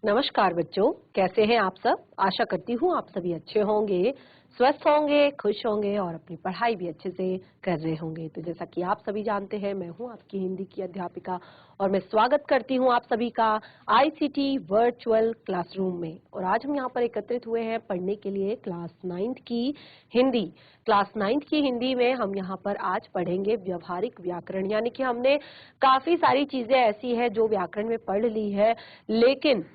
नमस्कार बच्चों, कैसे हैं आप सब। आशा करती हूँ आप सभी अच्छे होंगे, स्वस्थ होंगे, खुश होंगे और अपनी पढ़ाई भी अच्छे से कर रहे होंगे। तो जैसा कि आप सभी जानते हैं, मैं हूँ आपकी हिंदी की अध्यापिका और मैं स्वागत करती हूँ आप सभी का आईसीटी वर्चुअल क्लासरूम में। और आज हम यहाँ पर एकत्रित हुए हैं पढ़ने के लिए क्लास 9th की हिंदी। क्लास 9th की हिंदी में हम यहाँ पर आज पढ़ेंगे व्यवहारिक व्याकरण, यानी कि हमने काफी सारी चीजें ऐसी है जो व्याकरण में पढ़ ली है, लेकिन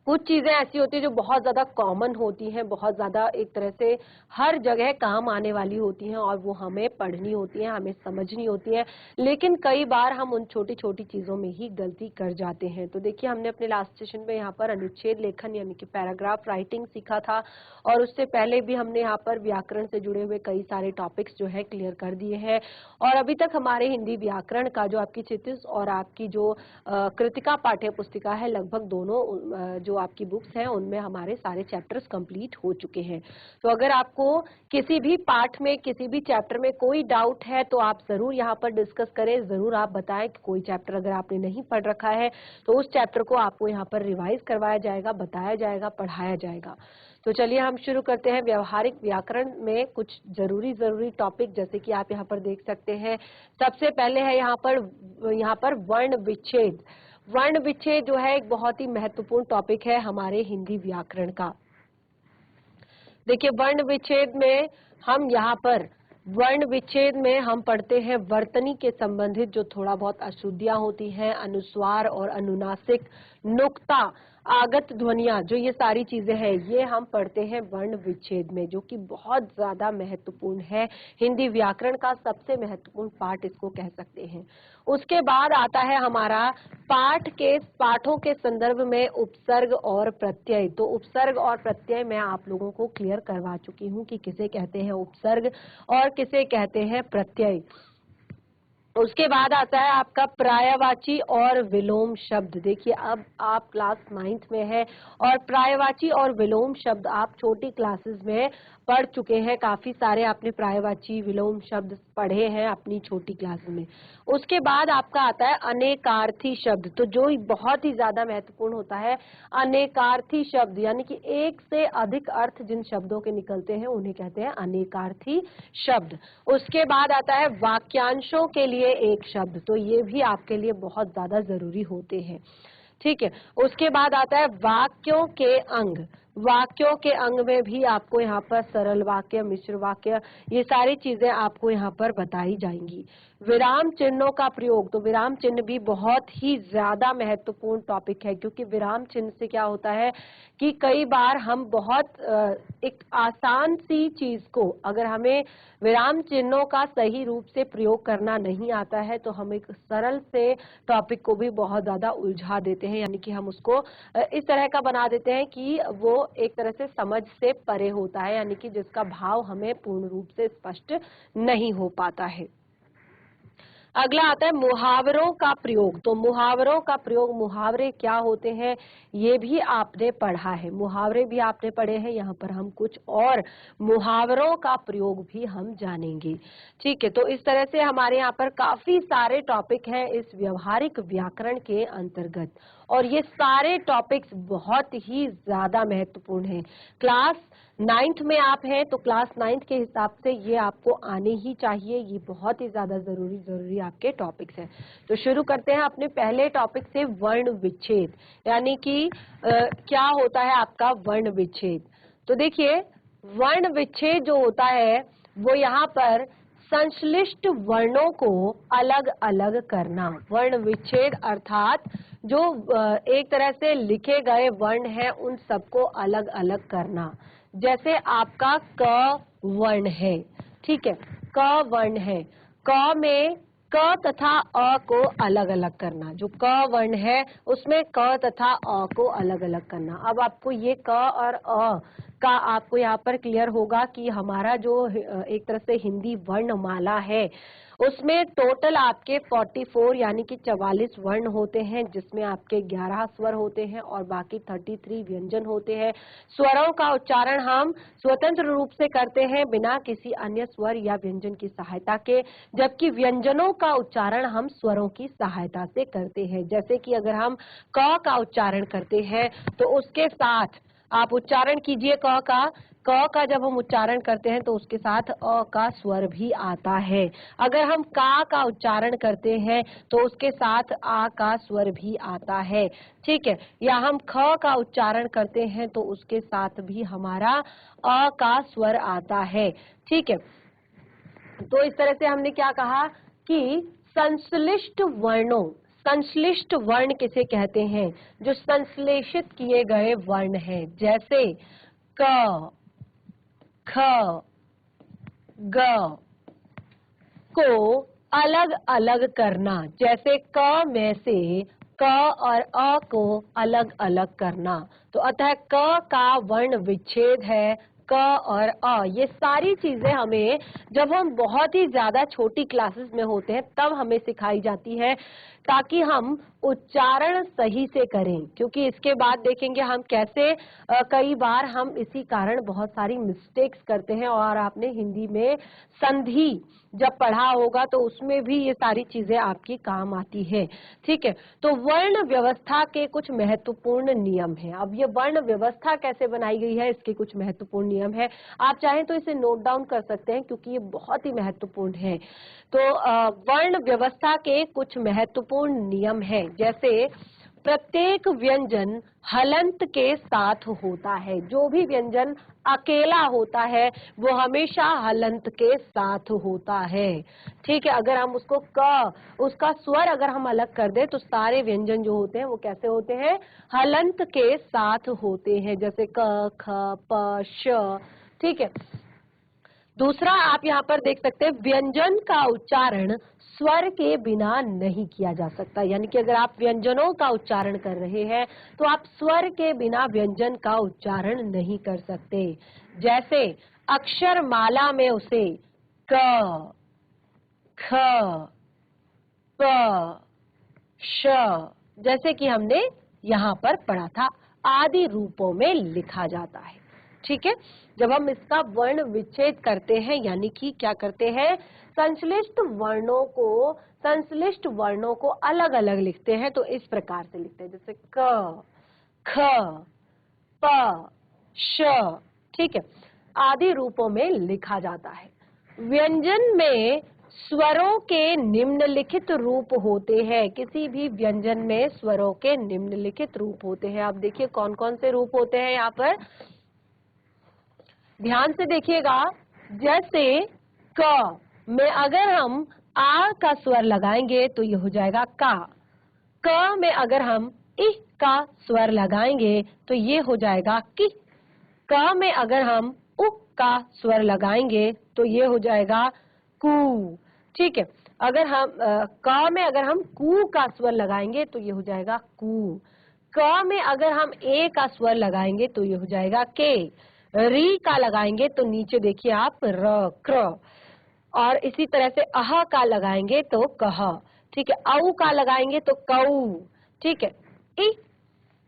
कुछ चीजें ऐसी होती है जो बहुत ज्यादा कॉमन होती हैं, बहुत ज्यादा एक तरह से हर जगह काम आने वाली होती हैं और वो हमें पढ़नी होती हैं, हमें समझनी होती हैं। लेकिन कई बार हम उन छोटी छोटी चीजों में ही गलती कर जाते हैं। तो देखिए, हमने अपने लास्ट सेशन में यहाँ पर अनुच्छेद लेखन यानी कि पैराग्राफ राइटिंग सीखा था और उससे पहले भी हमने यहाँ पर व्याकरण से जुड़े हुए कई सारे टॉपिक्स जो है क्लियर कर दिए हैं। और अभी तक हमारे हिंदी व्याकरण का जो आपकी चित्स और आपकी जो कृतिका पाठ्य पुस्तिका है, लगभग दोनों जो आपकी बुक्स हैं उनमें हमारे सारे चैप्टर्स कंप्लीट हो चुके हैं। तो अगर आपको किसी भी पाठ में, किसी भी चैप्टर में कोई डाउट है तो आप जरूर यहाँ पर डिस्कस करें, जरूर आप बताएं कि कोई चैप्टर अगर आपने नहीं पढ़ रखा है तो उस चैप्टर को आपको यहाँ पर रिवाइज करवाया जाएगा, बताया जाएगा, पढ़ाया जाएगा। तो चलिए हम शुरू करते हैं। व्यवहारिक व्याकरण में कुछ जरूरी टॉपिक जैसे कि आप यहाँ पर देख सकते हैं। सबसे पहले है यहाँ पर वर्ण विच्छेद। वर्ण विच्छेद जो है एक बहुत ही महत्वपूर्ण टॉपिक है हमारे हिंदी व्याकरण का। देखिए, वर्ण विच्छेद में हम पढ़ते हैं वर्तनी के संबंधित जो थोड़ा बहुत अशुद्धियां होती हैं, अनुस्वार और अनुनासिक, नुक्ता, आगत ध्वनियां, जो ये सारी चीजें हैं, ये हम पढ़ते हैं वर्ण विच्छेद में, जो कि बहुत ज्यादा महत्वपूर्ण है। हिंदी व्याकरण का सबसे महत्वपूर्ण पाठ इसको कह सकते हैं। उसके बाद आता है हमारा पाठों के संदर्भ में उपसर्ग और प्रत्यय। तो उपसर्ग और प्रत्यय मैं आप लोगों को क्लियर करवा चुकी हूँ कि किसे कहते हैं उपसर्ग और किसे कहते हैं प्रत्यय। उसके बाद आता है आपका पर्यायवाची और विलोम शब्द। देखिए, अब आप क्लास 9th में है और पर्यायवाची और विलोम शब्द आप छोटी क्लासेस में पढ़ चुके हैं। काफी सारे आपने पर्यायवाची विलोम शब्द पढ़े हैं अपनी छोटी क्लास में। उसके बाद आपका आता है अनेकार्थी शब्द, तो जो बहुत ही ज्यादा महत्वपूर्ण होता है। अनेकार्थी शब्द यानी कि एक से अधिक अर्थ जिन शब्दों के निकलते हैं उन्हें कहते हैं अनेकार्थी शब्द। उसके बाद आता है वाक्यांशों के लिए एक शब्द, तो ये भी आपके लिए बहुत ज्यादा जरूरी होते हैं। ठीक है। उसके बाद आता है वाक्यों के अंग। वाक्यों के अंग में भी आपको यहाँ पर सरल वाक्य, मिश्र वाक्य, ये सारी चीजें आपको यहाँ पर बताई जाएंगी। विराम चिन्हों का प्रयोग, तो विराम चिन्ह भी बहुत ही ज्यादा महत्वपूर्ण टॉपिक है, क्योंकि विराम चिन्ह से क्या होता है कि कई बार हम बहुत एक आसान सी चीज को, अगर हमें विराम चिन्हों का सही रूप से प्रयोग करना नहीं आता है तो हम एक सरल से टॉपिक को भी बहुत ज्यादा उलझा देते हैं, यानी कि हम उसको इस तरह का बना देते हैं कि वो एक तरह से समझ से परे होता है, यानी कि जिसका भाव हमें पूर्ण रूप से स्पष्ट नहीं हो पाता है। अगला आता है मुहावरों का प्रयोग। तो मुहावरों का प्रयोग, मुहावरे क्या होते हैं ये भी आपने पढ़ा है, मुहावरे भी आपने पढ़े हैं। यहाँ पर हम कुछ और मुहावरों का प्रयोग भी हम जानेंगे। ठीक है, तो इस तरह से हमारे यहाँ पर काफी सारे टॉपिक हैं इस व्यवहारिक व्याकरण के अंतर्गत, और ये सारे टॉपिक्स बहुत ही ज्यादा महत्वपूर्ण हैं। क्लास 9th में आप हैं तो क्लास 9th के हिसाब से ये आपको आने ही चाहिए, ये बहुत ही ज्यादा जरूरी आपके टॉपिक्स हैं। तो शुरू करते हैं अपने पहले टॉपिक से, वर्ण विच्छेद, यानी कि क्या होता है आपका वर्ण विच्छेद। तो देखिए, वर्ण विच्छेद जो होता है वो यहाँ पर संश्लिष्ट वर्णों को अलग अलग करना। वर्ण विच्छेद अर्थात जो एक तरह से लिखे गए वर्ण हैं उन सबको अलग अलग करना। जैसे आपका क वर्ण है, ठीक है, क वर्ण है, क में क तथा अ को अलग अलग करना। जो क वर्ण है उसमें क तथा अ को अलग अलग करना। अब आपको ये क और अ का आपको यहाँ पर क्लियर होगा कि हमारा जो एक तरह से हिंदी वर्णमाला है उसमें टोटल आपके 44 यानी कि 44 वर्ण होते हैं, जिसमें आपके 11 स्वर होते हैं और बाकी 33 व्यंजन होते हैं। स्वरों का उच्चारण हम स्वतंत्र रूप से करते हैं बिना किसी अन्य स्वर या व्यंजन की सहायता के, जबकि व्यंजनों का उच्चारण हम स्वरों की सहायता से करते हैं। जैसे कि अगर हम क का उच्चारण करते हैं तो उसके साथ आप उच्चारण कीजिए क का जब हम उच्चारण करते हैं तो उसके साथ अ का स्वर भी आता है। अगर हम का उच्चारण करते हैं तो उसके साथ आ का स्वर भी आता है, ठीक है। या हम ख का उच्चारण करते हैं तो उसके साथ भी हमारा अ का स्वर आता है, ठीक है। तो इस तरह से हमने क्या कहा कि संश्लिष्ट वर्ण किसे कहते हैं? जो संश्लेषित किए गए वर्ण हैं, जैसे क, ख, ग को अलग अलग करना। जैसे क में से क और अ को अलग अलग करना। तो अतः क का वर्ण विच्छेद है, क और अ। ये सारी चीजें हमें जब हम बहुत ही ज्यादा छोटी क्लासेस में होते हैं तब हमें सिखाई जाती है, ताकि हम उच्चारण सही से करें। क्योंकि इसके बाद देखेंगे हम कैसे कई बार हम इसी कारण बहुत सारी मिस्टेक्स करते हैं। और आपने हिंदी में संधि जब पढ़ा होगा तो उसमें भी ये सारी चीजें आपकी काम आती है, ठीक है। तो वर्ण व्यवस्था के कुछ महत्वपूर्ण नियम हैं। अब ये वर्ण व्यवस्था कैसे बनाई गई है, इसके कुछ महत्वपूर्ण नियम है। आप चाहें तो इसे नोट डाउन कर सकते हैं क्योंकि ये बहुत ही महत्वपूर्ण है। तो वर्ण व्यवस्था के कुछ महत्वपूर्ण नियम हैं, जैसे प्रत्येक व्यंजन हलंत के साथ होता है। जो भी व्यंजन अकेला होता है वो हमेशा हलंत के साथ होता है, ठीक है। अगर हम उसका स्वर अगर हम अलग कर दें तो सारे व्यंजन जो होते हैं वो कैसे होते हैं? हलंत के साथ होते हैं, जैसे क, ख, प, श, ठीक है। दूसरा आप यहाँ पर देख सकते हैं, व्यंजन का उच्चारण स्वर के बिना नहीं किया जा सकता। यानी कि अगर आप व्यंजनों का उच्चारण कर रहे हैं तो आप स्वर के बिना व्यंजन का उच्चारण नहीं कर सकते। जैसे अक्षर माला में उसे क, ख, प, श, जैसे कि हमने यहाँ पर पढ़ा था, आदि रूपों में लिखा जाता है, ठीक है। जब हम इसका वर्ण विच्छेद करते हैं, यानी कि क्या करते हैं, संश्लिष्ट वर्णों को अलग अलग लिखते हैं, तो इस प्रकार से लिखते हैं, जैसे क, ख, प, श, ठीक है, आदि रूपों में लिखा जाता है। व्यंजन में स्वरों के निम्नलिखित रूप होते हैं। किसी भी व्यंजन में स्वरों के निम्नलिखित रूप होते हैं। आप देखिए कौन कौन से रूप होते हैं यहाँ पर, ध्यान से देखिएगा। जैसे क में अगर हम आ का स्वर लगाएंगे तो ये हो जाएगा का। क में अगर हम इ का स्वर लगाएंगे तो ये हो जाएगा कि। क में अगर हम उ का स्वर लगाएंगे तो ये हो जाएगा कू, ठीक है। अगर हम क में अगर हम कू का स्वर लगाएंगे तो ये हो जाएगा कू। क में अगर हम ए का स्वर लगाएंगे तो ये हो जाएगा के। री का लगाएंगे तो नीचे देखिए आप र, क्र। और इसी तरह से अह का लगाएंगे तो कह, ठीक है। औ का लगाएंगे तो कऊ, ठीक है।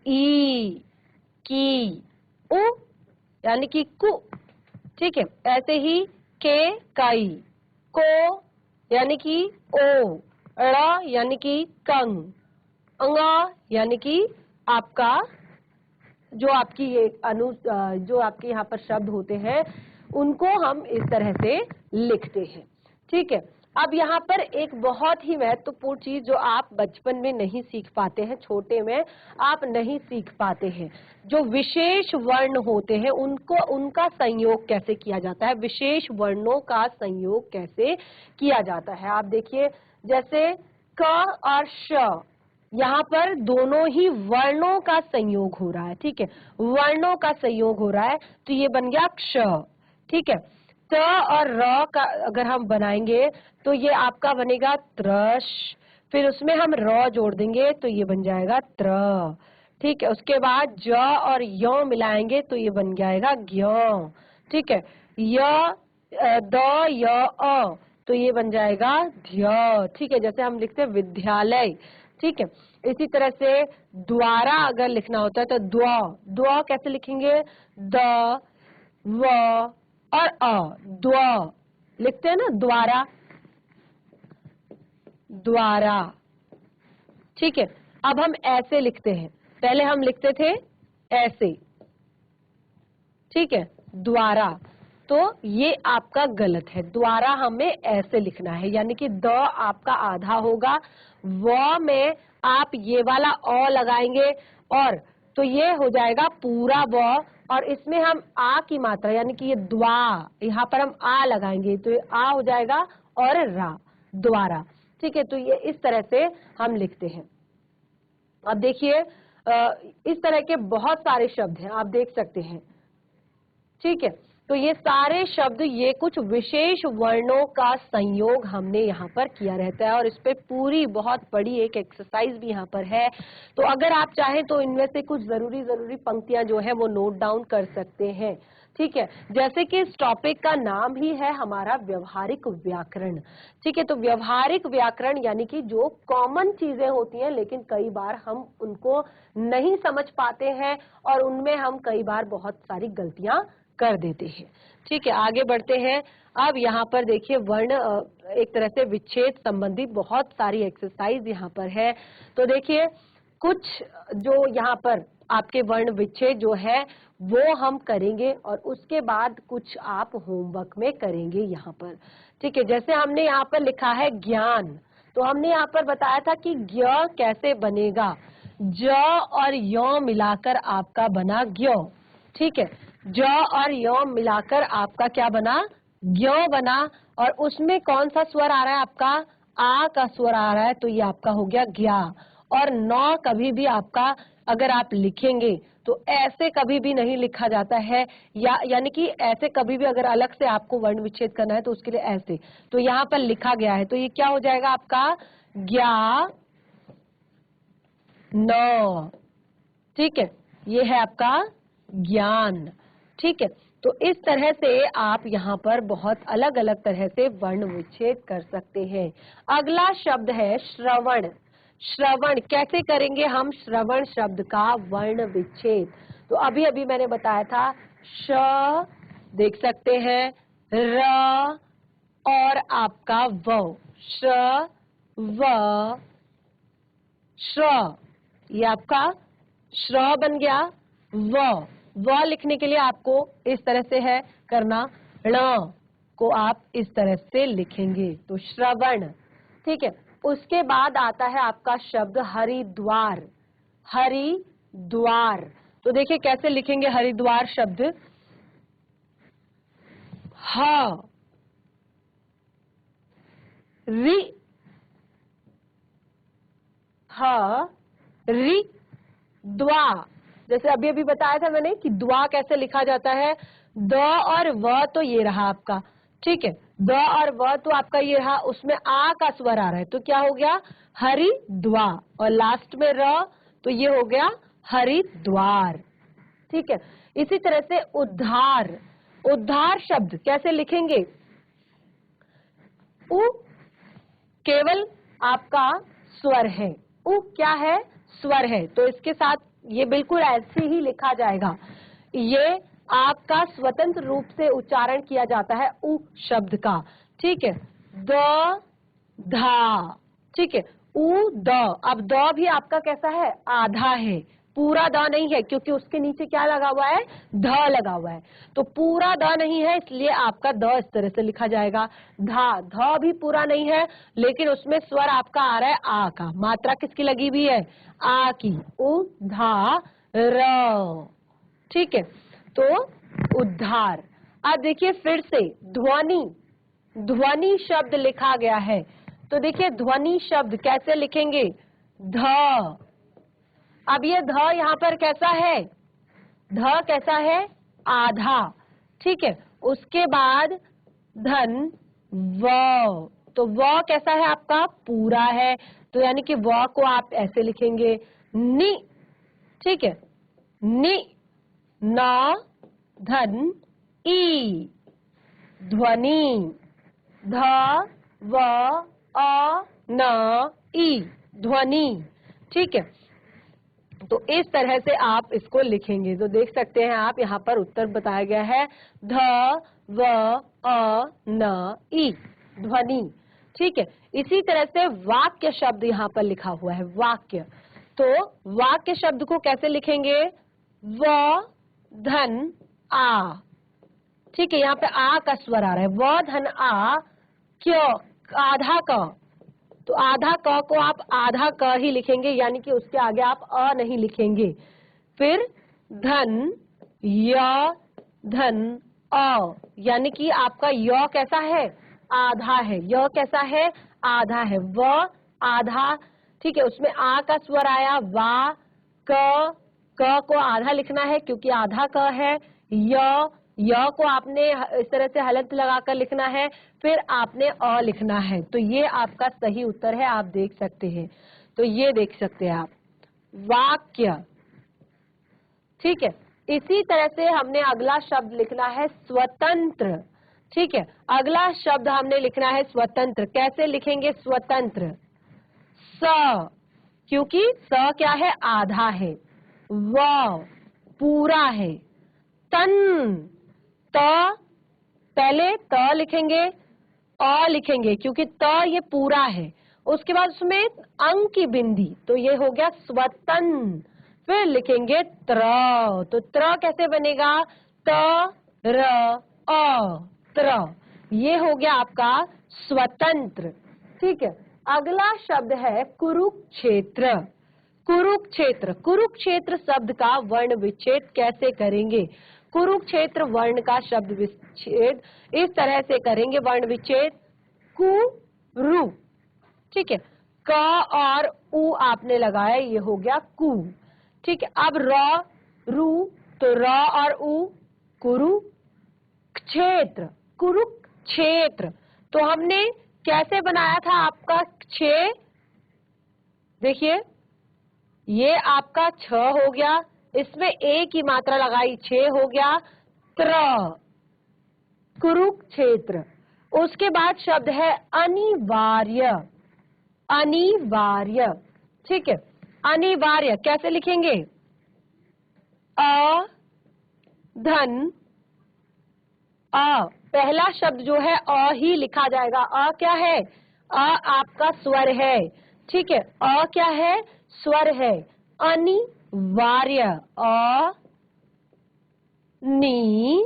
ई, की, उ यानी कि कु, ठीक है। ऐसे ही के, कई, को यानी कि ओ, ड़ यानी कि कंग, अंग यानी कि आपका जो आपकी ये जो आपके यहाँ पर शब्द होते हैं उनको हम इस तरह से लिखते हैं, ठीक है। अब यहाँ पर एक बहुत ही महत्वपूर्ण चीज जो आप बचपन में नहीं सीख पाते हैं, छोटे में आप नहीं सीख पाते हैं, जो विशेष वर्ण होते हैं उनका संयोग कैसे किया जाता है, विशेष वर्णों का संयोग कैसे किया जाता है। आप देखिए जैसे क और श, यहाँ पर दोनों ही वर्णों का संयोग हो रहा है, ठीक है। वर्णों का संयोग हो रहा है तो ये बन गया क्ष, ठीक है। त और र का अगर हम बनाएंगे तो ये आपका बनेगा त्रश, फिर उसमें हम र जोड़ देंगे तो ये बन जाएगा त्र, ठीक है। उसके बाद ज और य मिलाएंगे तो ये बन जाएगा ज्ञ, ठीक है। य, द, य, अ तो ये बन जाएगा ध्य। ठीक है, जैसे हम लिखते हैं विद्यालय। ठीक है, इसी तरह से द्वारा अगर लिखना होता है तो द्व, द्व कैसे लिखेंगे? द, व और अ, द्व लिखते हैं ना, द्वारा, द्वारा। ठीक है, अब हम ऐसे लिखते हैं, पहले हम लिखते थे ऐसे। ठीक है, द्वारा, तो ये आपका गलत है, द्वारा हमें ऐसे लिखना है, यानी कि द आपका आधा होगा, व में आप ये वाला अ लगाएंगे और तो ये हो जाएगा पूरा व, और इसमें हम आ की मात्रा यानी कि ये द्वा, यहाँ पर हम आ लगाएंगे तो ये आ हो जाएगा और रा, द्वारा। ठीक है, तो ये इस तरह से हम लिखते हैं। अब देखिए इस तरह के बहुत सारे शब्द हैं, आप देख सकते हैं। ठीक है, तो ये सारे शब्द, ये कुछ विशेष वर्णों का संयोग हमने यहाँ पर किया रहता है, और इस पे पूरी बहुत बड़ी एक एक्सरसाइज भी यहाँ पर है। तो अगर आप चाहें तो इनमें से कुछ जरूरी पंक्तियां जो है वो नोट डाउन कर सकते हैं। ठीक है, जैसे कि इस टॉपिक का नाम ही है हमारा व्यवहारिक व्याकरण। ठीक है, तो व्यवहारिक व्याकरण यानी कि जो कॉमन चीजें होती हैं लेकिन कई बार हम उनको नहीं समझ पाते हैं और उनमें हम कई बार बहुत सारी गलतियां कर देते हैं। ठीक है, आगे बढ़ते हैं। अब यहाँ पर देखिए वर्ण एक तरह से विच्छेद संबंधी बहुत सारी एक्सरसाइज यहाँ पर है। तो देखिए कुछ जो यहाँ पर आपके वर्ण विच्छेद जो है वो हम करेंगे और उसके बाद कुछ आप होमवर्क में करेंगे यहाँ पर। ठीक है, जैसे हमने यहाँ पर लिखा है ज्ञान, तो हमने यहाँ पर बताया था कि ज्ञ कैसे बनेगा, ज और य मिलाकर आपका बना ज्ञ। ठीक है, ज और य मिलाकर आपका क्या बना? ज्ञ बना, और उसमें कौन सा स्वर आ रहा है आपका? आ का स्वर आ रहा है, तो ये आपका हो गया ज्ञा। और न कभी भी आपका अगर आप लिखेंगे तो ऐसे कभी भी नहीं लिखा जाता है, यानी कि ऐसे कभी भी अगर अलग से आपको वर्ण विच्छेद करना है तो उसके लिए ऐसे, तो यहाँ पर लिखा गया है, तो ये क्या हो जाएगा आपका? ज्ञा न। ठीक है, ये है आपका ज्ञान। ठीक है, तो इस तरह से आप यहाँ पर बहुत अलग अलग तरह से वर्ण विच्छेद कर सकते हैं। अगला शब्द है श्रवण। श्रवण कैसे करेंगे हम श्रवण शब्द का वर्ण विच्छेद? तो अभी अभी मैंने बताया था, श देख सकते हैं, र और आपका व, श व श्र, ये आपका श्र बन गया। व लिखने के लिए आपको इस तरह से है करना, ण को आप इस तरह से लिखेंगे, तो श्रवण। ठीक है, उसके बाद आता है आपका शब्द हरिद्वार। हरिद्वार, तो देखिए कैसे लिखेंगे हरिद्वार शब्द? ह रि, ह रि द्वा, जैसे अभी अभी बताया था मैंने कि द्वा कैसे लिखा जाता है, द और व, तो ये रहा आपका। ठीक है, द और व तो आपका ये रहा, उसमें आ का स्वर आ रहा है, तो क्या हो गया? हरिद्वा, और लास्ट में र, तो ये हो गया हरिद्वार। ठीक है, इसी तरह से उद्धार। उद्धार शब्द कैसे लिखेंगे? उ केवल आपका स्वर है, उ क्या है? स्वर है, तो इसके साथ ये बिल्कुल ऐसे ही लिखा जाएगा। ये आपका स्वतंत्र रूप से उच्चारण किया जाता है उ शब्द का। ठीक है, द धा। ठीक है, उ द, अब द भी आपका कैसा है? आधा है, पूरा द नहीं है, क्योंकि उसके नीचे क्या लगा हुआ है? ध लगा हुआ है, तो पूरा द नहीं है, इसलिए आपका द इस तरह से लिखा जाएगा। धा, ध भी पूरा नहीं है, लेकिन उसमें स्वर आपका आ रहा है आ का, मात्रा किसकी लगी हुई है? आ की, उ धा र। ठीक है, तो उद्धार। अब देखिए फिर से ध्वनि, ध्वनि शब्द लिखा गया है, तो देखिए ध्वनि शब्द कैसे लिखेंगे? ध, अब ये ध यहाँ पर कैसा है? ध कैसा है? आधा। ठीक है, उसके बाद धन व, तो व कैसा है आपका? पूरा है, तो यानी कि व को आप ऐसे लिखेंगे, नि। ठीक है, नि, न, धन ई, ध्वनि, ध व अ न ई, ध्वनि। ठीक है, तो इस तरह से आप इसको लिखेंगे। तो देख सकते हैं आप, यहाँ पर उत्तर बताया गया है ध व अ न ई, ध्वनि। ठीक है, इसी तरह से वाक्य शब्द यहाँ पर लिखा हुआ है, वाक्य। तो वाक्य शब्द को कैसे लिखेंगे? व धन आ। ठीक है, यहाँ पे आ का स्वर आ रहा है, व धन आ, क्यों, आधा क। तो आधा क को आप आधा क ही लिखेंगे, यानी कि उसके आगे आप अ नहीं लिखेंगे। फिर धन य धन अ, यानी कि आपका य कैसा है? आधा है। य कैसा है? आधा है। व आधा, ठीक है, उसमें आ का स्वर आया, वा, क को आधा लिखना है क्योंकि आधा क है। य को आपने इस तरह से हलंत लगाकर लिखना है, फिर आपने अ लिखना है। तो ये आपका सही उत्तर है, आप देख सकते हैं। तो ये देख सकते हैं आप, वाक्य। ठीक है, इसी तरह से हमने अगला शब्द लिखना है स्वतंत्र। ठीक है, अगला शब्द हमने लिखना है स्वतंत्र। कैसे लिखेंगे स्वतंत्र? स, क्योंकि स क्या है? आधा है। व पूरा है। तन, त, पहले त लिखेंगे, अ लिखेंगे क्योंकि त ये पूरा है। उसके बाद उसमें अंग की बिंदी, तो ये हो गया स्वतन। फिर लिखेंगे त्र, तो त्र कैसे बनेगा? त र अ, त्र। ये हो गया आपका स्वतंत्र। ठीक है, अगला शब्द है कुरुक्षेत्र। कुरुक्षेत्र, कुरुक्षेत्र शब्द का वर्ण विच्छेद कैसे करेंगे? कुरुक्षेत्र वर्ण का शब्द विच्छेद इस तरह से करेंगे, वर्ण विच्छेद कु रु। ठीक है, क और उ आपने लगाया, ये हो गया कु। ठीक है, अब र रु, तो र और उ, कुरु क्षेत्र, कुरुक्षेत्र। तो हमने कैसे बनाया था आपका क्षे? देखिए, ये आपका छ हो गया, इसमें ए की मात्रा लगाई, छे हो गया त्र, कुरुक्षेत्र। उसके बाद शब्द है अनिवार्य। अनिवार्य, ठीक है, अनिवार्य कैसे लिखेंगे? अ धन अ, पहला शब्द जो है अ ही लिखा जाएगा। अ क्या है? अ आपका स्वर है। ठीक है, अ क्या है? स्वर है। अनिवार्य, अ नी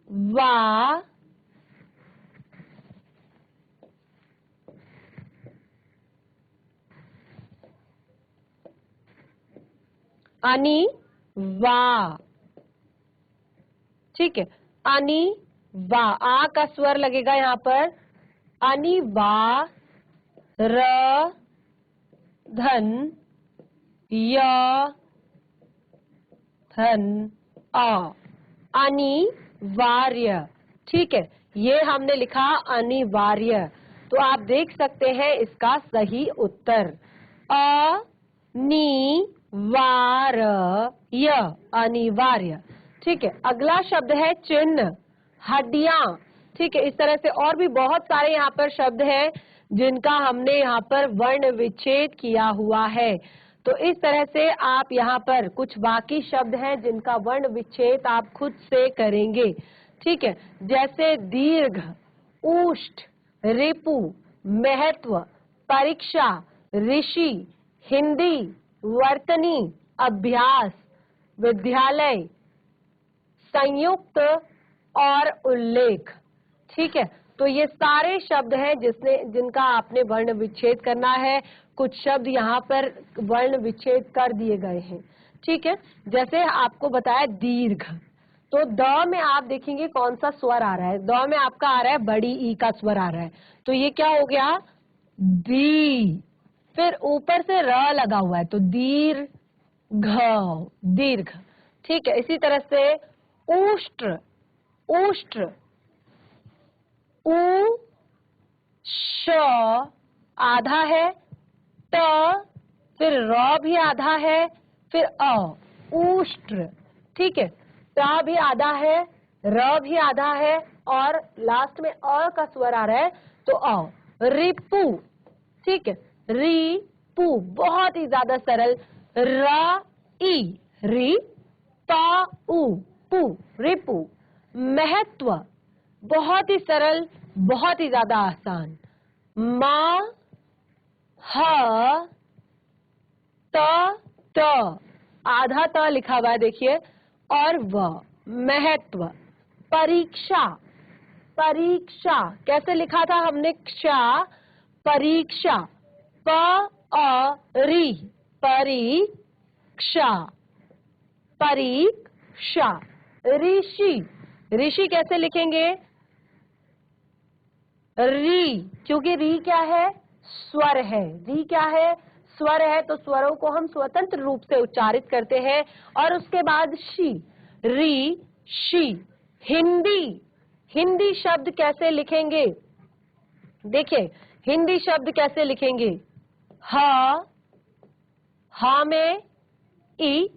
वा अनि वा। ठीक है, अनि वा, आ का स्वर लगेगा यहाँ पर। अनि वा, र धन य धन अ, अनिवार्य। ठीक है, ये हमने लिखा अनिवार्य। तो आप देख सकते हैं इसका सही उत्तर अनिवार्य, अनिवार्य। ठीक है, अगला शब्द है चिन्ह, हड्डियां। ठीक है, इस तरह से और भी बहुत सारे यहाँ पर शब्द हैं जिनका हमने यहाँ पर वर्ण विच्छेद किया हुआ है। तो इस तरह से आप यहाँ पर कुछ बाकी शब्द हैं जिनका वर्ण विच्छेद आप खुद से करेंगे। ठीक है, जैसे दीर्घ, ऊष्ठ, रिपु, महत्व, परीक्षा, ऋषि, हिंदी, वर्तनी, अभ्यास, विद्यालय, संयुक्त और उल्लेख। ठीक है, तो ये सारे शब्द हैं जिनका आपने वर्ण विच्छेद करना है। कुछ शब्द यहाँ पर वर्ण विच्छेद कर दिए गए हैं। ठीक है, जैसे आपको बताया दीर्घ, तो द में आप देखेंगे कौन सा स्वर आ रहा है। द में आपका आ रहा है बड़ी ई का स्वर आ रहा है, तो ये क्या हो गया? दी। फिर ऊपर से र लगा हुआ है, तो दीर्घ, दीर्घ। ठीक है, इसी तरह से उष्ट्र, उष्ट्र, उ श आधा है, त फिर र भी आधा है, फिर अ, उष्ट्र। ठीक है, ट भी आधा है, र भी आधा है, और लास्ट में अ का स्वर आ रहा है तो अ, रिपु, ठीक है, रिपु, बहुत ही ज्यादा सरल, र ई, री, प उ, पु, रिपु। महत्व, बहुत ही सरल, बहुत ही ज्यादा आसान, म, ह, त, आधा त लिखा हुआ है देखिए, और व, महत्व। परीक्षा, परीक्षा कैसे लिखा था हमने,क्षा, परीक्षा, प अ री, परीक्षा, परीक्षा। ऋषि, ऋषि कैसे लिखेंगे, री, क्योंकि री क्या है, स्वर है, री क्या है, स्वर है, तो स्वरों को हम स्वतंत्र रूप से उच्चारित करते हैं। और उसके बाद शी, री, शी। हिंदी, हिंदी शब्द कैसे लिखेंगे, देखिए हिंदी शब्द कैसे लिखेंगे, हा में ई,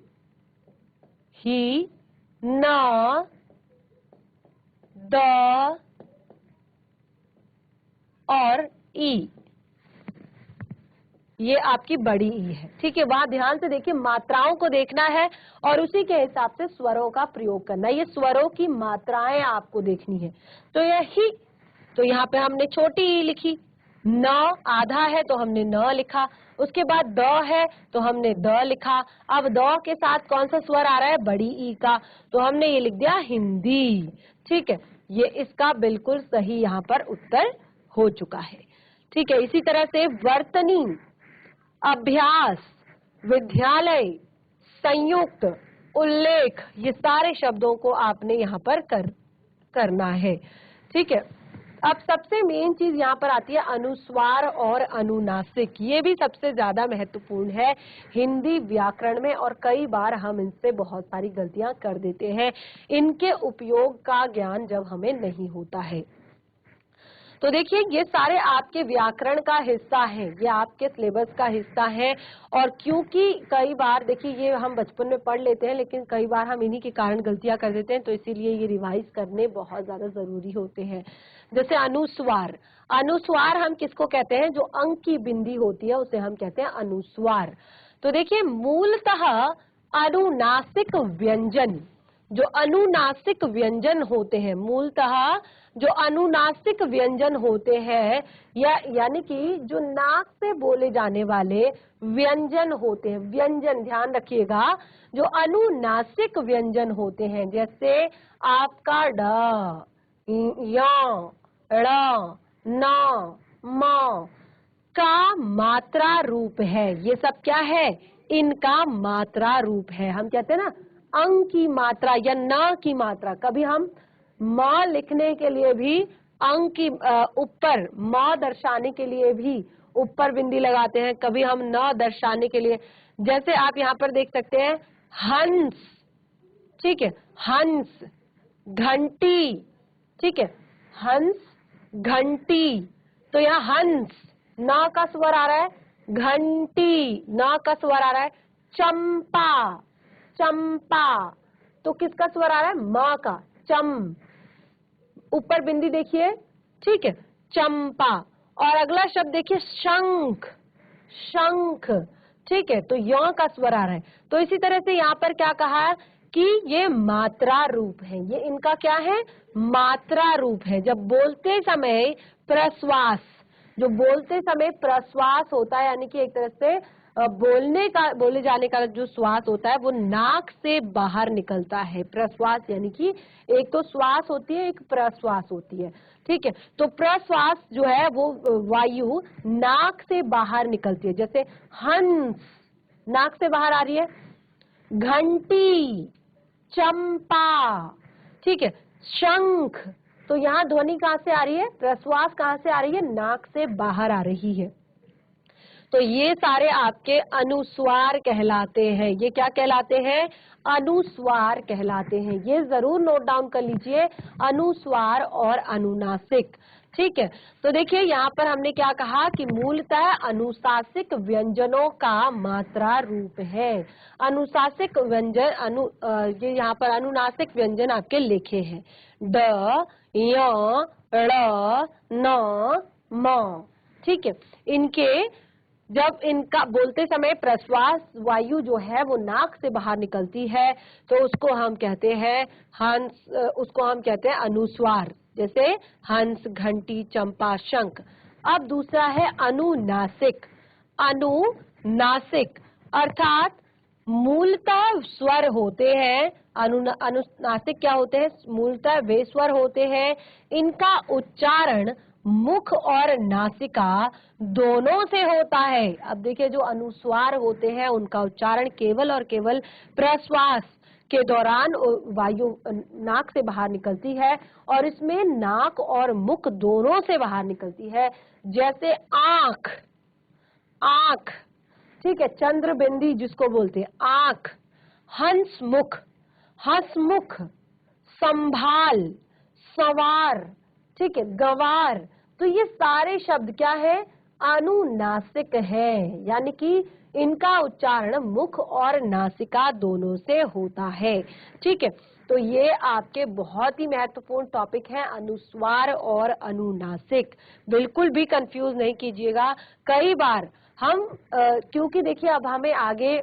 ही, न, द और ई, ये आपकी बड़ी ई है, ठीक है। वहां ध्यान से देखिए, मात्राओं को देखना है और उसी के हिसाब से स्वरों का प्रयोग करना है। ये स्वरों की मात्राएं आपको देखनी है। तो ये ही, तो यहाँ पे हमने छोटी ई लिखी, न आधा है तो हमने न लिखा, उसके बाद द है तो हमने द लिखा। अब द के साथ कौन सा स्वर आ रहा है, बड़ी ई का, तो हमने ये लिख दिया हिंदी, ठीक है। ये इसका बिल्कुल सही यहाँ पर उत्तर हो चुका है, ठीक है। इसी तरह से वर्तनी, अभ्यास, विद्यालय, संयुक्त, उल्लेख, ये सारे शब्दों को आपने यहाँ पर करना है, ठीक है। अब सबसे मेन चीज यहाँ पर आती है अनुस्वार और अनुनासिक। ये भी सबसे ज्यादा महत्वपूर्ण है हिंदी व्याकरण में, और कई बार हम इनसे बहुत सारी गलतियां कर देते हैं, इनके उपयोग का ज्ञान जब हमें नहीं होता है। तो देखिए, ये सारे आपके व्याकरण का हिस्सा है, ये आपके सिलेबस का हिस्सा है। और क्योंकि कई बार देखिए, ये हम बचपन में पढ़ लेते हैं, लेकिन कई बार हम इन्हीं के कारण गलतियां कर देते हैं, तो इसीलिए ये रिवाइज करने बहुत ज्यादा जरूरी होते हैं। जैसे अनुस्वार, अनुस्वार हम किसको कहते हैं, जो अंक की बिंदी होती है उसे हम कहते हैं अनुस्वार। तो देखिए, मूलतः अनुनासिक व्यंजन, जो अनुनासिक व्यंजन होते हैं, मूलतः जो अनुनासिक व्यंजन होते हैं, या यानी कि जो नाक से बोले जाने वाले व्यंजन होते हैं, व्यंजन ध्यान रखिएगा, जो अनुनासिक व्यंजन होते हैं, जैसे आपका ड, य, ड़, न, म का मात्रा रूप है। ये सब क्या है, इनका मात्रा रूप है। हम कहते हैं ना अंग की मात्रा या न की मात्रा, कभी हम म लिखने के लिए भी अंग की ऊपर म दर्शाने के लिए भी ऊपर बिंदी लगाते हैं, कभी हम न दर्शाने के लिए, जैसे आप यहाँ पर देख सकते हैं हंस, ठीक है, हंस, घंटी, ठीक है, हंस, घंटी। तो यहाँ हंस न का स्वर आ रहा है, घंटी न का स्वर आ रहा है, चंपा, चंपा, तो किसका स्वर आ रहा है, म का, चम, ऊपर बिंदी देखिए, ठीक है, चंपा। और अगला शब्द देखिए शंख, शंख, ठीक है, तो य का स्वर आ रहा है। तो इसी तरह से यहाँ पर क्या कहा है कि ये मात्रा रूप है, ये इनका क्या है, मात्रा रूप है। जब बोलते समय प्रश्वास, जो बोलते समय प्रश्वास होता है, यानी कि एक तरह से बोले जाने का जो श्वास होता है वो नाक से बाहर निकलता है। प्रश्वास यानी कि एक तो श्वास होती है, एक प्रश्वास होती है, ठीक है। तो प्रश्वास जो है वो वायु नाक से बाहर निकलती है, जैसे हंस नाक से बाहर आ रही है, घंटी, चंपा, ठीक है, शंख, तो यहाँ ध्वनि कहाँ से आ रही है, प्रश्वास कहाँ से आ रही है, नाक से बाहर आ रही है। तो ये सारे आपके अनुस्वार कहलाते हैं। ये क्या कहलाते हैं, अनुस्वार कहलाते हैं। ये जरूर नोट डाउन कर लीजिए, अनुस्वार और अनुनासिक। ठीक है, तो देखिए यहाँ पर हमने क्या कहा कि मूलतः अनुशासिक व्यंजनों का मात्रा रूप है। अनुशासिक व्यंजन ये यहाँ पर अनुनासिक व्यंजन आपके लिखे हैं, ड, य, ड़, न, म। ठीक है, इनके जब इनका बोलते समय प्रश्वास वायु जो है वो नाक से बाहर निकलती है तो उसको हम कहते हैं हंस, उसको हम कहते हैं अनुस्वार, जैसे हंस, घंटी, चंपा, शंख। अब दूसरा है अनुनासिक। अनुनासिक अर्थात मूलतः स्वर होते हैं, अनुनासिक क्या होते हैं, मूलतः वे स्वर होते हैं, इनका उच्चारण मुख और नासिका दोनों से होता है। अब देखिए जो अनुस्वार होते हैं उनका उच्चारण केवल और केवल प्रश्वास के दौरान वायु नाक से बाहर निकलती है और इसमें नाक और मुख दोनों से बाहर निकलती है, जैसे आंख, आंख, ठीक है, चंद्रबिंदी जिसको बोलते हैं आंख, हंसमुख, हंसमुख, संभाल, सवार, ठीक है, गवार। तो ये सारे शब्द क्या है, अनुनासिक है, यानी कि इनका उच्चारण मुख और नासिका दोनों से होता है। ठीक है, तो ये आपके बहुत ही महत्वपूर्ण टॉपिक है, अनुस्वार और अनुनासिक। बिल्कुल भी कंफ्यूज नहीं कीजिएगा। कई बार हम क्योंकि देखिए अब हमें आगे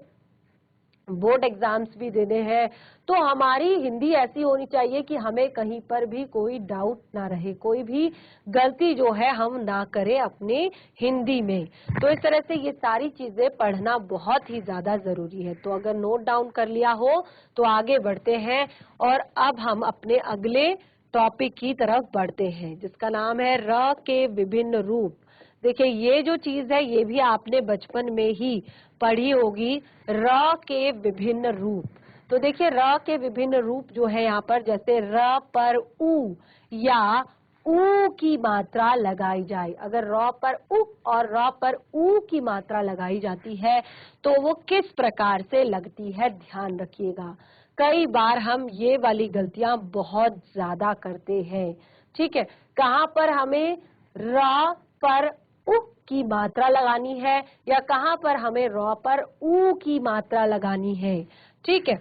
बोर्ड एग्जाम्स भी देने हैं, तो हमारी हिंदी ऐसी होनी चाहिए कि हमें कहीं पर भी कोई डाउट ना रहे, कोई भी गलती जो है हम ना करें अपने हिंदी में। तो इस तरह से ये सारी चीजें पढ़ना बहुत ही ज्यादा जरूरी है। तो अगर नोट डाउन कर लिया हो तो आगे बढ़ते हैं और अब हम अपने अगले टॉपिक की तरफ बढ़ते हैं, जिसका नाम है र के विभिन्न रूप। देखिए ये जो चीज है ये भी आपने बचपन में ही पढ़ी होगी, र के विभिन्न रूप। तो देखिए र के विभिन्न रूप जो है यहाँ पर, जैसे र पर उ या ऊ की मात्रा लगाई जाए, अगर र पर उ और र पर ऊ की मात्रा लगाई जाती है तो वो किस प्रकार से लगती है, ध्यान रखिएगा। कई बार हम ये वाली गलतियां बहुत ज्यादा करते हैं। ठीक है, कहाँ पर हमें र पर उ की मात्रा लगानी है या कहाँ पर हमें र पर ऊ की मात्रा लगानी है। ठीक है,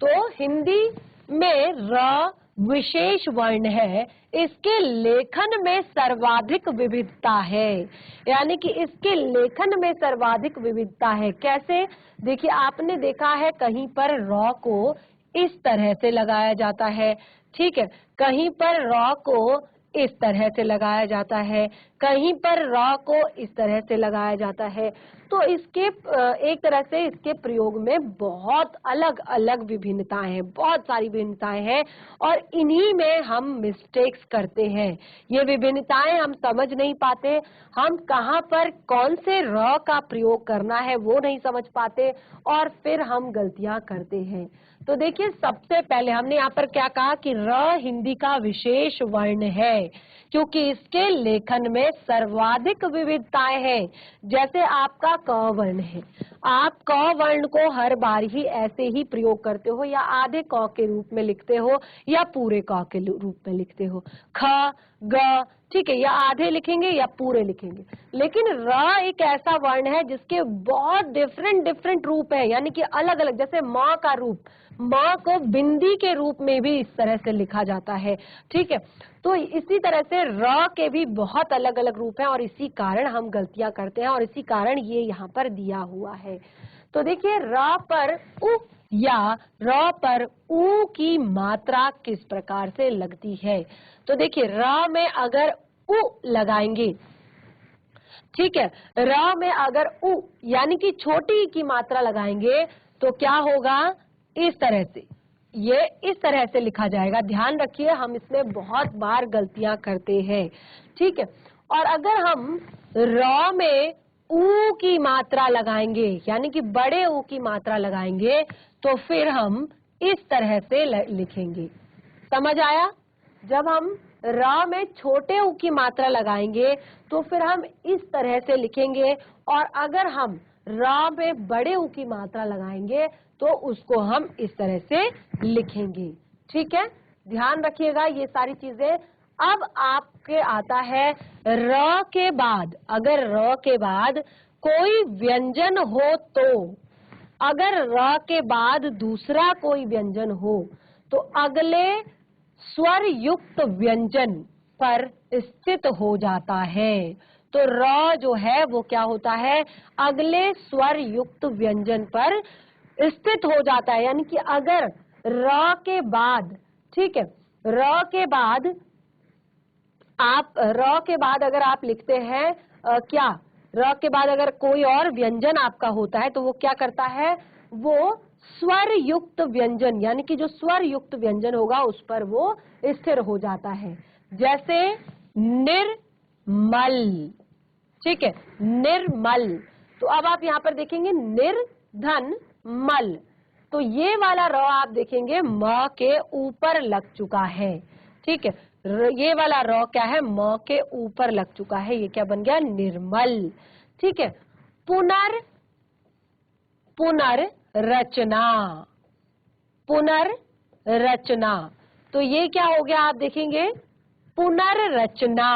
तो हिंदी में र विशेष वर्ण है, इसके लेखन में सर्वाधिक विविधता है, यानी कि इसके लेखन में सर्वाधिक विविधता है। कैसे, देखिए आपने देखा है कहीं पर र को इस तरह से लगाया जाता है, ठीक है, कहीं पर र को इस तरह से लगाया जाता है, कहीं पर र को इस तरह से लगाया जाता है। तो इसके एक तरह से इसके प्रयोग में बहुत अलग अलग विभिन्नताएं हैं, बहुत सारी विभिन्नताएं हैं और इन्हीं में हम मिस्टेक्स करते हैं। ये विभिन्नताएं हम समझ नहीं पाते, हम कहाँ पर कौन से र का प्रयोग करना है वो नहीं समझ पाते और फिर हम गलतियां करते हैं। तो देखिए सबसे पहले हमने यहाँ पर क्या कहा कि र हिंदी का विशेष वर्ण है क्योंकि इसके लेखन में सर्वाधिक विविधताएं हैं। जैसे आपका क वर्ण है, आप क वर्ण को हर बार ही ऐसे ही प्रयोग करते हो, या आधे क के रूप में लिखते हो या पूरे क के रूप में लिखते हो, ख, ग, ठीक है, या आधे लिखेंगे या पूरे लिखेंगे। लेकिन र एक ऐसा वर्ण है जिसके बहुत डिफरेंट रूप है, यानी कि अलग अलग, जैसे म का रूप, म को बिंदी के रूप में भी इस तरह से लिखा जाता है। ठीक है, तो इसी तरह से र के भी बहुत अलग अलग रूप हैं और इसी कारण हम गलतियां करते हैं और इसी कारण ये यहाँ पर दिया हुआ है। तो देखिए र पर उ या र पर ऊ की मात्रा किस प्रकार से लगती है। तो देखिए र में अगर उ लगाएंगे, ठीक है, र में अगर उ यानी कि छोटी की मात्रा लगाएंगे तो क्या होगा, इस तरह से, ये इस तरह से लिखा जाएगा। ध्यान रखिए हम इसमें बहुत बार गलतियां करते हैं। ठीक है, और अगर हम र में ऊ की मात्रा लगाएंगे यानी कि बड़े ऊ की मात्रा लगाएंगे तो फिर हम इस तरह से लिखेंगे। समझ आया? जब हम र में छोटे ऊ की मात्रा लगाएंगे तो फिर हम इस तरह से लिखेंगे और अगर हम र में बड़े ऊ की मात्रा लगाएंगे तो उसको हम इस तरह से लिखेंगे। ठीक है, ध्यान रखिएगा ये सारी चीजें। अब आपके आता है र के बाद, अगर र के बाद कोई व्यंजन हो तो, अगर र के बाद दूसरा कोई व्यंजन हो तो अगले स्वर युक्त व्यंजन पर स्थित हो जाता है। तो र जो है वो क्या होता है, अगले स्वर युक्त व्यंजन पर स्थित हो जाता है। यानी कि अगर र के बाद, ठीक है, र के बाद आप, र के बाद अगर आप लिखते हैं क्या, र के बाद अगर कोई और व्यंजन आपका होता है तो वो क्या करता है, वो स्वर युक्त व्यंजन, यानी कि जो स्वर युक्त व्यंजन होगा उस पर वो स्थिर हो जाता है। जैसे निर्मल, ठीक है, निर्मल। तो अब आप यहाँ पर देखेंगे निर्धन मल, तो ये वाला र आप देखेंगे म के ऊपर लग चुका है, ठीक है, ये वाला र क्या है, म के ऊपर लग चुका है, ये क्या बन गया, निर्मल, ठीक है। पुनर्रचना, पुनर्रचना, तो ये क्या हो गया, आप देखेंगे पुनर्रचना,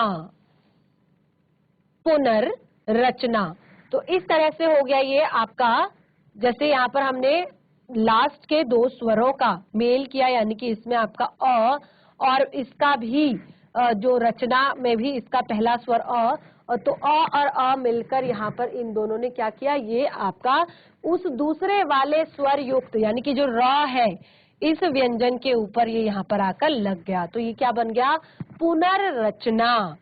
पुनर्रचना। तो इस तरह से हो गया ये आपका, जैसे यहाँ पर हमने लास्ट के दो स्वरों का मेल किया, यानी कि इसमें आपका अ और इसका भी जो रचना में भी इसका पहला स्वर अ, तो अ और अ मिलकर यहाँ पर इन दोनों ने क्या किया, ये आपका उस दूसरे वाले स्वर युक्त यानी कि जो र है इस व्यंजन के ऊपर ये यहाँ पर आकर लग गया। तो ये क्या बन गया, पुनर्रचना।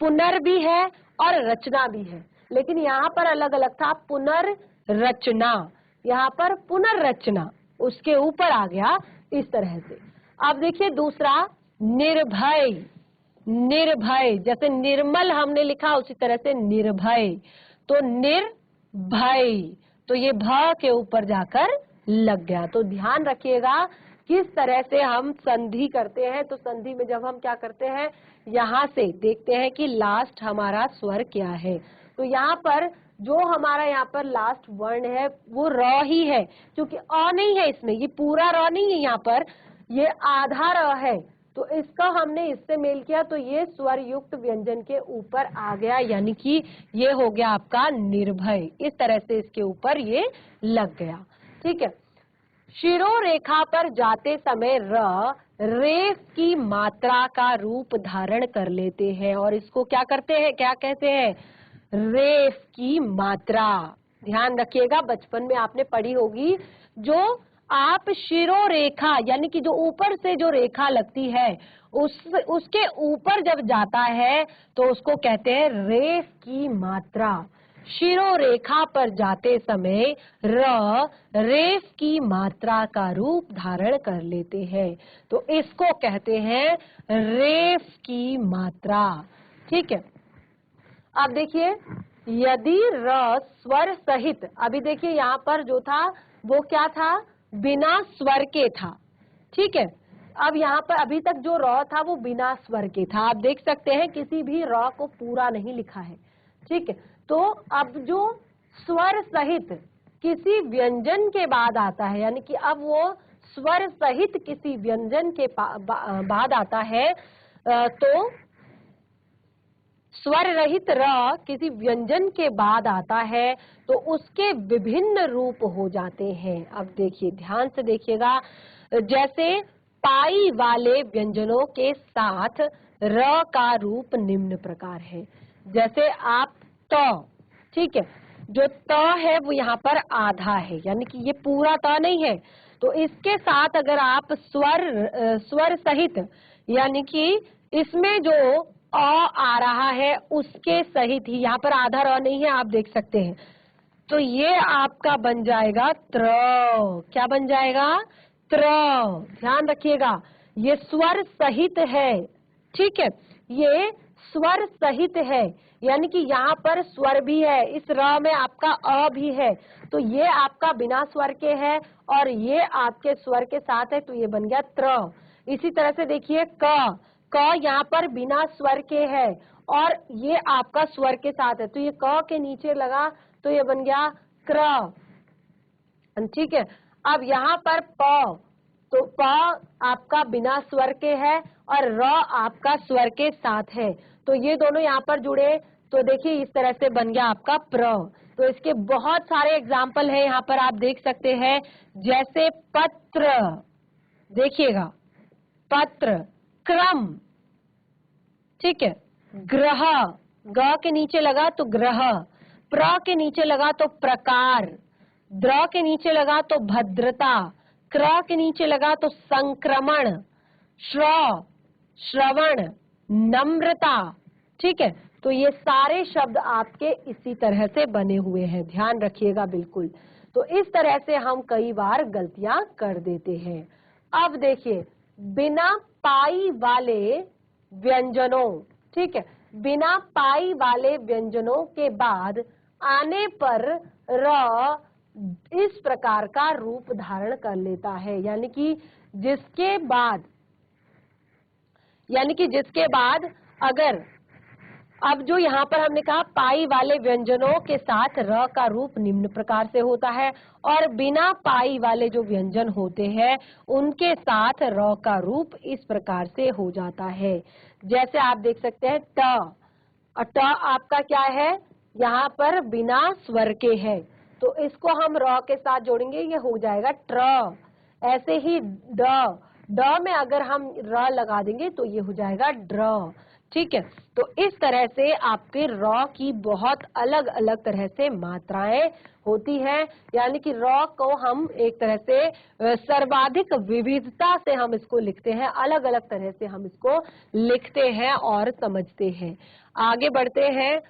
पुनर भी है और रचना भी है, लेकिन यहाँ पर अलग अलग था, पुनर्रचना, यहाँ पर पुनर्रचना उसके ऊपर आ गया इस तरह से। अब देखिए दूसरा निर्भय, निर्भय, जैसे निर्मल हमने लिखा उसी तरह से निर्भय, तो निर्भय, तो ये भ के ऊपर जाकर लग गया। तो ध्यान रखिएगा किस तरह से हम संधि करते हैं। तो संधि में जब हम क्या करते हैं, यहाँ से देखते हैं कि लास्ट हमारा स्वर क्या है, तो यहाँ पर जो हमारा यहाँ पर लास्ट वर्ण है वो र ही है, क्योंकि अ नहीं है इसमें, ये पूरा र नहीं है, यहाँ पर ये आधा र है, तो इसका हमने इससे मेल किया तो ये स्वर युक्त व्यंजन के ऊपर आ गया, यानी कि ये हो गया आपका निर्भय, इस तरह से इसके ऊपर ये लग गया, ठीक है। शिरोरेखा पर जाते समय र रेफ की मात्रा का रूप धारण कर लेते हैं और इसको क्या करते हैं, क्या कहते हैं, रेफ की मात्रा। ध्यान रखिएगा, बचपन में आपने पढ़ी होगी, जो आप शिरोरेखा यानी कि जो ऊपर से जो रेखा लगती है उसके ऊपर जब जाता है तो उसको कहते हैं रेफ की मात्रा। शिरोरेखा पर जाते समय र रेफ की मात्रा का रूप धारण कर लेते हैं, तो इसको कहते हैं रेफ की मात्रा, ठीक है। अब देखिए यदि र स्वर सहित, अभी देखिए यहाँ पर जो था वो क्या था, बिना स्वर के था, ठीक है। अब यहाँ पर अभी तक जो र था वो बिना स्वर के था, आप देख सकते हैं किसी भी र को पूरा नहीं लिखा है, ठीक है। तो अब जो स्वर सहित किसी व्यंजन के बाद आता है, यानी कि अब वो स्वर सहित किसी व्यंजन के बाद आता है, तो स्वर रहित र किसी व्यंजन के बाद आता है तो उसके विभिन्न रूप हो जाते हैं। अब देखिए ध्यान से देखिएगा, जैसे पाई वाले व्यंजनों के साथ र का रूप निम्न प्रकार है। जैसे आप त, ठीक है, जो त है वो यहाँ पर आधा है, यानी कि ये पूरा त नहीं है, तो इसके साथ अगर आप स्वर सहित, यानी कि इसमें जो अ आ रहा है उसके सहित ही, यहाँ पर आधा र नहीं है, आप देख सकते हैं, तो ये आपका बन जाएगा त्र। क्या बन जाएगा, त्र। ध्यान रखिएगा ये स्वर सहित है, ठीक है, ये स्वर सहित है, यानी कि यहाँ पर स्वर भी है, इस र में आपका अ भी है, तो ये आपका बिना स्वर के है और ये आपके स्वर के साथ है, तो ये बन गया त्र। इसी तरह से देखिए क यहाँ पर बिना स्वर के है और ये आपका स्वर के साथ है, तो ये क के नीचे लगा तो ये बन गया क्र, ठीक है। अब यहाँ पर प, तो प आपका बिना स्वर के है और र आपका स्वर के साथ है, तो ये दोनों यहाँ पर जुड़े, तो देखिए इस तरह से बन गया आपका प्र। तो इसके बहुत सारे एग्जाम्पल है यहाँ पर, आप देख सकते हैं, जैसे पत्र, देखिएगा पत्र, क्रम, ठीक है, ग्रह, ग के नीचे लगा तो ग्रह, प्र के नीचे लगा तो प्रकार, द्र के नीचे लगा तो भद्रता, क्र के नीचे लगा तो संक्रमण, श्र श्रवण, नम्रता, ठीक है। तो ये सारे शब्द आपके इसी तरह से बने हुए हैं, ध्यान रखिएगा बिल्कुल। तो इस तरह से हम कई बार गलतियां कर देते हैं। अब देखिए, बिना पाई वाले व्यंजनों, ठीक है, बिना पाई वाले व्यंजनों के बाद आने पर र इस प्रकार का रूप धारण कर लेता है, यानी कि जिसके बाद अगर, अब जो यहाँ पर हमने कहा पाई वाले व्यंजनों के साथ र का रूप निम्न प्रकार से होता है, और बिना पाई वाले जो व्यंजन होते हैं उनके साथ र का रूप इस प्रकार से हो जाता है। जैसे आप देख सकते हैं ट, ट आपका क्या है, यहाँ पर बिना स्वर के है, तो इसको हम र के साथ जोड़ेंगे, ये हो जाएगा ट्र। ऐसे ही ड, ड में अगर हम र लगा देंगे तो ये हो जाएगा ड्र, ठीक है। तो इस तरह से आपके र की बहुत अलग अलग तरह से मात्राएं होती हैं, यानी कि र को हम एक तरह से सर्वाधिक विविधता से हम इसको लिखते हैं, अलग अलग तरह से हम इसको लिखते हैं और समझते हैं। आगे बढ़ते हैं,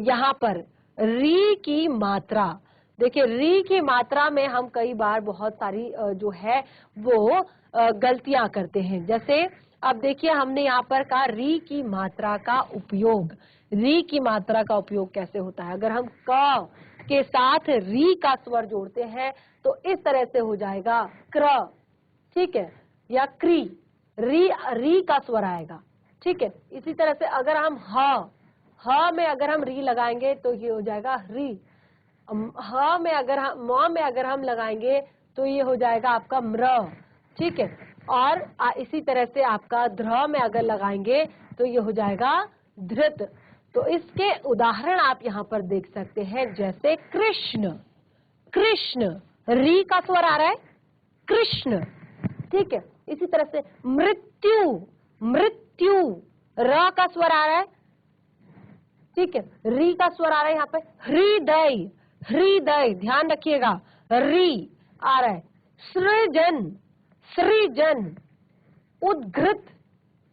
यहाँ पर री की मात्रा, देखिए री की मात्रा में हम कई बार बहुत सारी जो है वो गलतियां करते हैं। जैसे अब देखिए, हमने यहाँ पर कहा री की मात्रा का उपयोग, री की मात्रा का उपयोग कैसे होता है। अगर हम क के साथ री का स्वर जोड़ते हैं तो इस तरह से हो जाएगा क्र, ठीक है, या क्री, री का स्वर आएगा, ठीक है। इसी तरह से अगर हम ह में अगर हम री लगाएंगे तो ये हो जाएगा री, ह में अगर हम, म में अगर हम लगाएंगे तो ये हो जाएगा आपका म्र, ठीक है। और इसी तरह से आपका ध्र में अगर लगाएंगे तो ये हो जाएगा धृत। तो इसके उदाहरण आप यहाँ पर देख सकते हैं, जैसे कृष्ण, कृष्ण री का स्वर आ रहा है, कृष्ण, ठीक है। इसी तरह से मृत्यु, मृत्यु र का स्वर आ रहा है, ठीक है, री का स्वर आ रहा है यहाँ पे। हृदय, हृदय ध्यान रखिएगा, री आ रहा है। सृजन, सृजन, उद्घृत,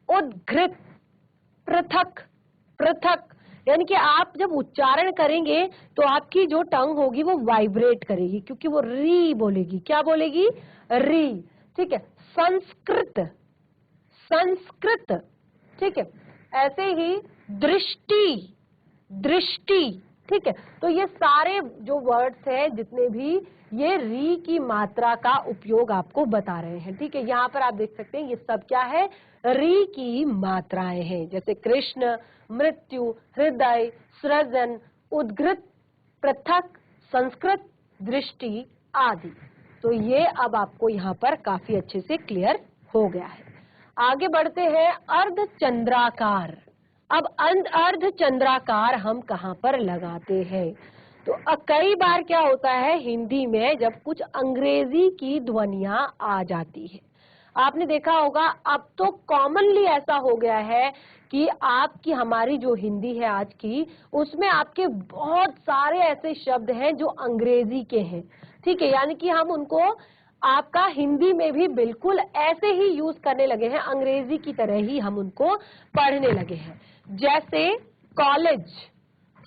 उद्घृत, पृथक, पृथक, यानी कि आप जब उच्चारण करेंगे तो आपकी जो टंग होगी वो वाइब्रेट करेगी, क्योंकि वो री बोलेगी, क्या बोलेगी, री, ठीक है। संस्कृत, संस्कृत, ठीक है। ऐसे ही दृष्टि, दृष्टि, ठीक है। तो ये सारे जो वर्ड्स हैं जितने भी, ये री की मात्रा का उपयोग आपको बता रहे हैं, ठीक है। यहाँ पर आप देख सकते हैं ये सब क्या है, री की मात्राएं हैं, जैसे कृष्ण, मृत्यु, हृदय, सृजन, उद्घृत, पृथक, संस्कृत, दृष्टि आदि। तो ये अब आपको यहाँ पर काफी अच्छे से क्लियर हो गया है। आगे बढ़ते हैं, अर्धचंद्राकार। अब अर्धचंद्राकार हम कहाँ पर लगाते हैं, तो कई बार क्या होता है हिंदी में, जब कुछ अंग्रेजी की ध्वनियां आ जाती है, आपने देखा होगा, अब तो कॉमनली ऐसा हो गया है कि आपकी हमारी जो हिंदी है आज की, उसमें आपके बहुत सारे ऐसे शब्द हैं जो अंग्रेजी के हैं, ठीक है। यानी कि हम उनको आपका हिंदी में भी बिल्कुल ऐसे ही यूज करने लगे हैं, अंग्रेजी की तरह ही हम उनको पढ़ने लगे हैं। जैसे कॉलेज,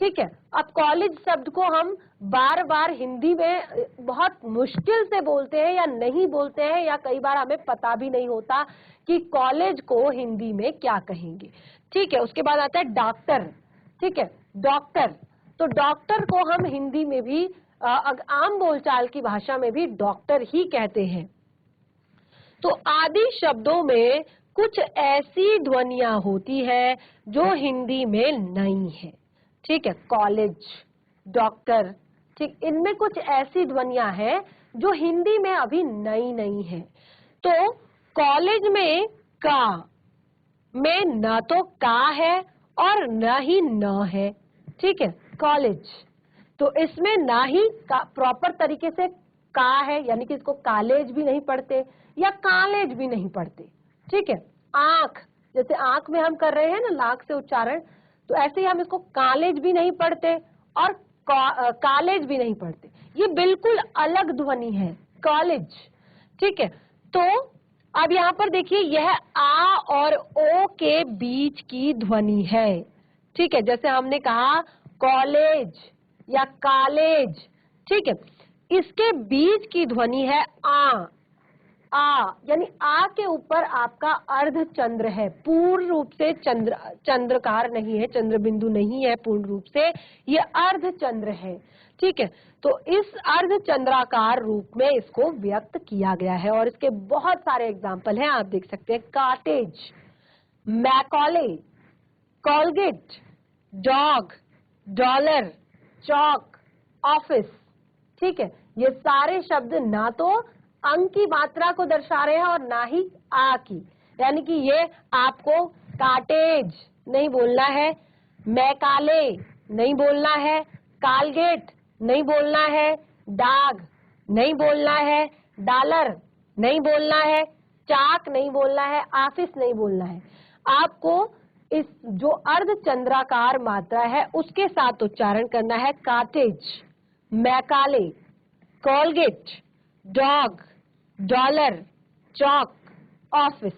ठीक है। अब कॉलेज शब्द को हम बार बार हिंदी में बहुत मुश्किल से बोलते हैं या नहीं बोलते हैं, या कई बार हमें पता भी नहीं होता कि कॉलेज को हिंदी में क्या कहेंगे, ठीक है। उसके बाद आता है डॉक्टर, ठीक है, डॉक्टर, तो डॉक्टर को हम हिंदी में भी आम बोलचाल की भाषा में भी डॉक्टर ही कहते हैं। तो आदि शब्दों में कुछ ऐसी ध्वनियां होती है जो हिंदी में नहीं है, ठीक है। कॉलेज, डॉक्टर, ठीक, इनमें कुछ ऐसी ध्वनियां हैं जो हिंदी में अभी नई नहीं है। तो कॉलेज में का में न तो का है और न ही न है, ठीक है। कॉलेज, तो इसमें ना ही प्रॉपर तरीके से का है, यानी कि इसको कॉलेज भी नहीं पढ़ते या कॉलेज भी नहीं पढ़ते, ठीक है। आंख, जैसे आंख में हम कर रहे हैं ना लाख से उच्चारण, तो ऐसे ही हम इसको कॉलेज भी नहीं पढ़ते और कॉलेज भी नहीं पढ़ते, ये बिल्कुल अलग ध्वनि है, कॉलेज, ठीक है। तो अब यहाँ पर देखिए, यह आ और ओ के बीच की ध्वनि है, ठीक है। जैसे हमने कहा कॉलेज या कॉलेज, ठीक है, इसके बीच की ध्वनि है आ। यानी आ के ऊपर आपका अर्ध चंद्र है, पूर्ण रूप से चंद्रकार नहीं है, चंद्र बिंदु नहीं है पूर्ण रूप से, ये अर्ध चंद्र है, ठीक है। तो इस अर्ध चंद्राकार रूप में इसको व्यक्त किया गया है और इसके बहुत सारे एग्जाम्पल हैं, आप देख सकते हैं। Cottage, Macaulay, Colgate, dog, dollar, chalk, office, ठीक है। ये सारे शब्द ना तो अंक की मात्रा को दर्शा रहे हैं और ना ही आ की, यानी कि ये आपको काटेज नहीं बोलना है, मैकाले नहीं बोलना है, कालगेट नहीं बोलना है, डाग नहीं बोलना है, डॉलर नहीं बोलना है, चाक नहीं बोलना है, ऑफिस नहीं बोलना है। आपको इस जो अर्ध चंद्राकार मात्रा है उसके साथ उच्चारण करना है। Cottage, Macaulay, Colgate, dog, dollar, chalk, office,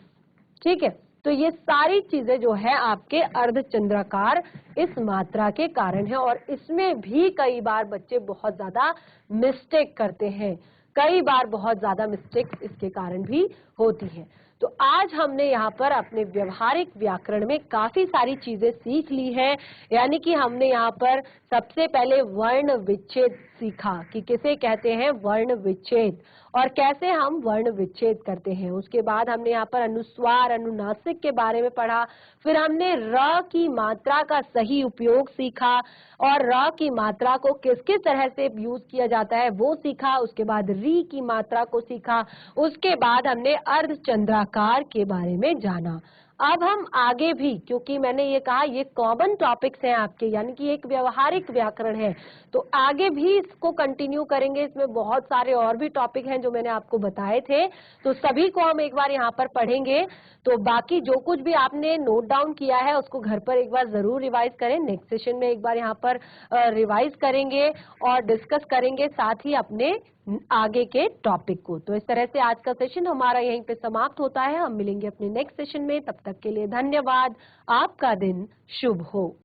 ठीक है। तो ये सारी चीजें जो है आपके अर्धचंद्राकार इस मात्रा के कारण है और इसमें भी कई बार बच्चे बहुत ज्यादा मिस्टेक करते हैं, कई बार बहुत ज्यादा मिस्टेक इसके कारण भी होती है। तो आज हमने यहाँ पर अपने व्यवहारिक व्याकरण में काफी सारी चीजें सीख ली हैं, यानी कि हमने यहाँ पर सबसे पहले वर्ण विच्छेद सीखा कि किसे कहते हैं वर्ण विच्छेद और कैसे हम वर्ण विच्छेद करते हैं। उसके बाद हमने यहाँ पर अनुस्वार अनुनासिक के बारे में पढ़ा, फिर हमने र की मात्रा का सही उपयोग सीखा और र की मात्रा को किस किस तरह से यूज किया जाता है वो सीखा। उसके बाद री की मात्रा को सीखा, उसके बाद हमने अर्धचंद्राकार के बारे में जाना। अब हम आगे भी, क्योंकि मैंने ये कहा ये कॉमन टॉपिक्स हैं आपके, यानी कि एक व्यवहारिक व्याकरण है, तो आगे भी इसको कंटिन्यू करेंगे। इसमें बहुत सारे और भी टॉपिक हैं जो मैंने आपको बताए थे, तो सभी को हम एक बार यहाँ पर पढ़ेंगे। तो बाकी जो कुछ भी आपने नोट डाउन किया है उसको घर पर एक बार जरूर रिवाइज करें। नेक्स्ट सेशन में एक बार यहाँ पर रिवाइज करेंगे और डिस्कस करेंगे साथ ही अपने आगे के टॉपिक को। तो इस तरह से आज का सेशन हमारा यहीं पे समाप्त होता है। हम मिलेंगे अपने नेक्स्ट सेशन में, तब तक के लिए धन्यवाद। आपका दिन शुभ हो।